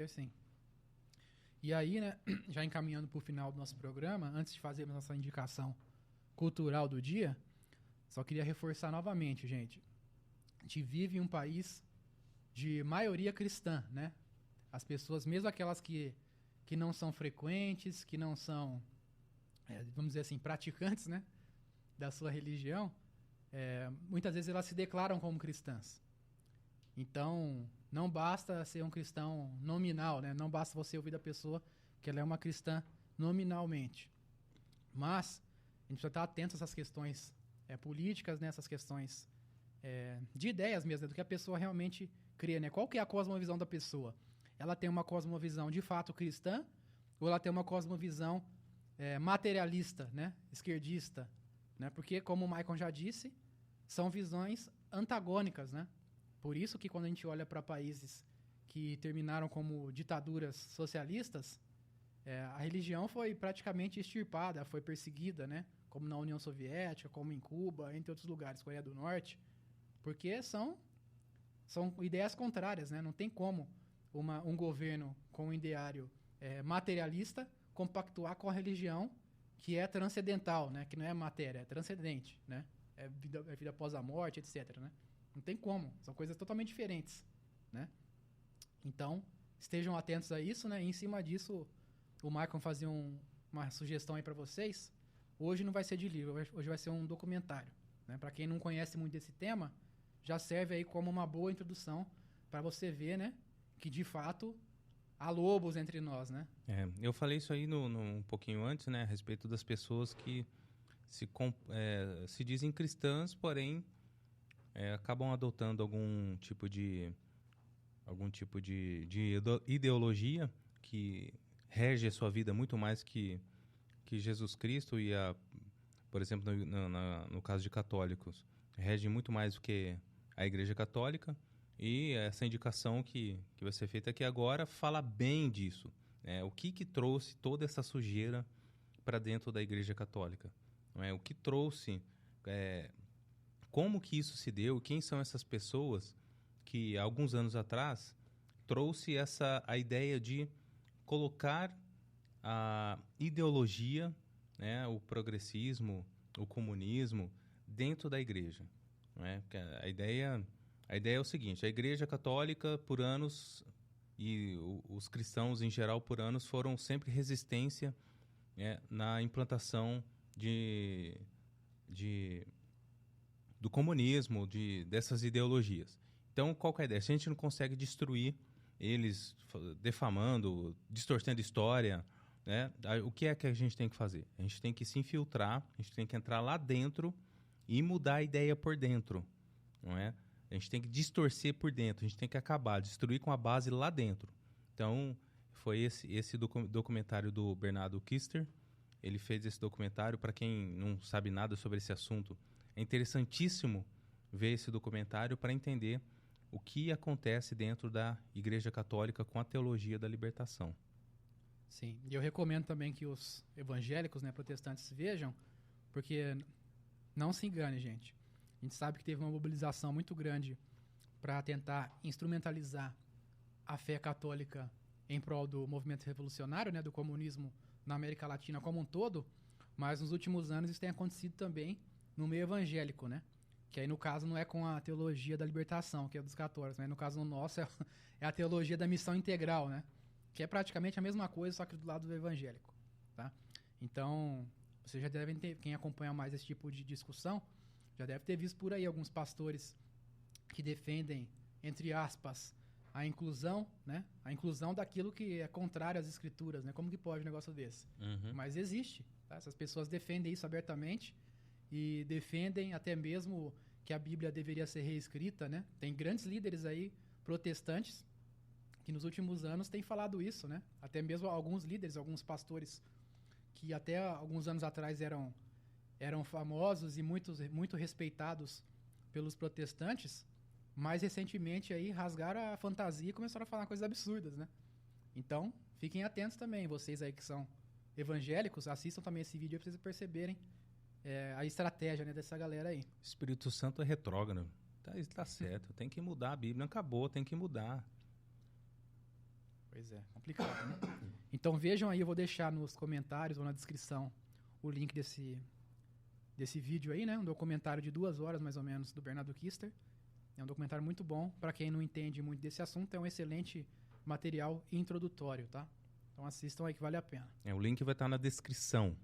Sim. E aí, né, já encaminhando para o final do nosso programa, antes de fazermos nossa indicação cultural do dia, só queria reforçar novamente, gente. A gente vive em um país de maioria cristã, né? As pessoas, mesmo aquelas que não são frequentes, que não são, vamos dizer assim, praticantes, né, da sua religião, muitas vezes elas se declaram como cristãs. Então, não basta ser um cristão nominal, né? Não basta você ouvir da pessoa que ela é uma cristã nominalmente. Mas a gente precisa estar atento a essas questões políticas, né? Essas questões de ideias mesmo, né? Do que a pessoa realmente crê, né? Qual que é a cosmovisão da pessoa? Ela tem uma cosmovisão de fato cristã ou ela tem uma cosmovisão materialista, né? Esquerdista, né? Porque, como o Michael já disse, são visões antagônicas, né? Por isso que quando a gente olha para países que terminaram como ditaduras socialistas, a religião foi praticamente extirpada, foi perseguida, né? Como na União Soviética, como em Cuba, entre outros lugares, Coreia do Norte, porque são ideias contrárias, né? Não tem como um governo com um ideário materialista compactuar com a religião que é transcendental, né? Que não é matéria, é transcendente, né? É vida após a morte, etc, né? Não tem como. São coisas totalmente diferentes, né? Então, estejam atentos a isso, né? E em cima disso, o Michael fazia uma sugestão aí para vocês. Hoje não vai ser de livro, hoje vai ser um documentário, né? Para quem não conhece muito desse tema, já serve aí como uma boa introdução para você ver, né? Que de fato há lobos entre nós, né? Eu falei isso aí um pouquinho antes, né, a respeito das pessoas que se dizem cristãs, porém acabam adotando algum tipo de ideologia que rege a sua vida muito mais que Jesus Cristo por exemplo, no caso de católicos, rege muito mais do que a Igreja Católica. E essa indicação que vai ser feita aqui agora fala bem disso, né? O que trouxe toda essa sujeira para dentro da Igreja Católica, não é? O que trouxe, como que isso se deu, quem são essas pessoas que, há alguns anos atrás, trouxe a ideia de colocar a ideologia, né, o progressismo, o comunismo, dentro da igreja. Não é? Porque a ideia é o seguinte: a Igreja Católica, por anos, e os cristãos em geral, por anos, foram sempre resistência, né, na implantação de do comunismo, dessas ideologias. Então, qual que é a ideia? Se a gente não consegue destruir eles defamando, distorcendo história, né, o que é que a gente tem que fazer? A gente tem que se infiltrar, a gente tem que entrar lá dentro e mudar a ideia por dentro, não é? A gente tem que distorcer por dentro, a gente tem que acabar, destruir com a base lá dentro. Então, foi esse documentário do Bernardo Kister. Ele fez esse documentário. Para quem não sabe nada sobre esse assunto, é interessantíssimo ver esse documentário para entender o que acontece dentro da Igreja Católica com a teologia da libertação. Sim, e eu recomendo também que os evangélicos, né, protestantes vejam, porque não se engane, gente. A gente sabe que teve uma mobilização muito grande para tentar instrumentalizar a fé católica em prol do movimento revolucionário, né, do comunismo na América Latina como um todo, mas nos últimos anos isso tem acontecido também no meio evangélico, né? Que aí no caso não é com a teologia da libertação, que é dos católicos, mas no caso no nosso é a teologia da missão integral, né? Que é praticamente a mesma coisa, só que do lado do evangélico, tá? Então, vocês já devem ter, quem acompanha mais esse tipo de discussão, já deve ter visto por aí alguns pastores que defendem, entre aspas, a inclusão, né? A inclusão daquilo que é contrário às escrituras, né? Como que pode um negócio desse? Uhum. Mas existe, tá? Essas pessoas defendem isso abertamente e defendem até mesmo que a Bíblia deveria ser reescrita, né? Tem grandes líderes aí protestantes que nos últimos anos têm falado isso, né? Até mesmo alguns líderes, alguns pastores que até alguns anos atrás eram famosos e muito respeitados pelos protestantes, mais recentemente aí rasgaram a fantasia e começaram a falar coisas absurdas, né? Então, fiquem atentos também, vocês aí que são evangélicos, assistam também esse vídeo para vocês perceberem a estratégia, né, dessa galera aí. Espírito Santo é retrógrado. Tá certo, tem que mudar a Bíblia. Acabou, tem que mudar. Pois é, complicado, né? Então vejam aí, eu vou deixar nos comentários ou na descrição o link desse vídeo aí, né? Um documentário de 2 horas, mais ou menos, do Bernardo Kister. É um documentário muito bom. Para quem não entende muito desse assunto, é um excelente material introdutório, tá? Então assistam aí que vale a pena. O link vai estar na descrição.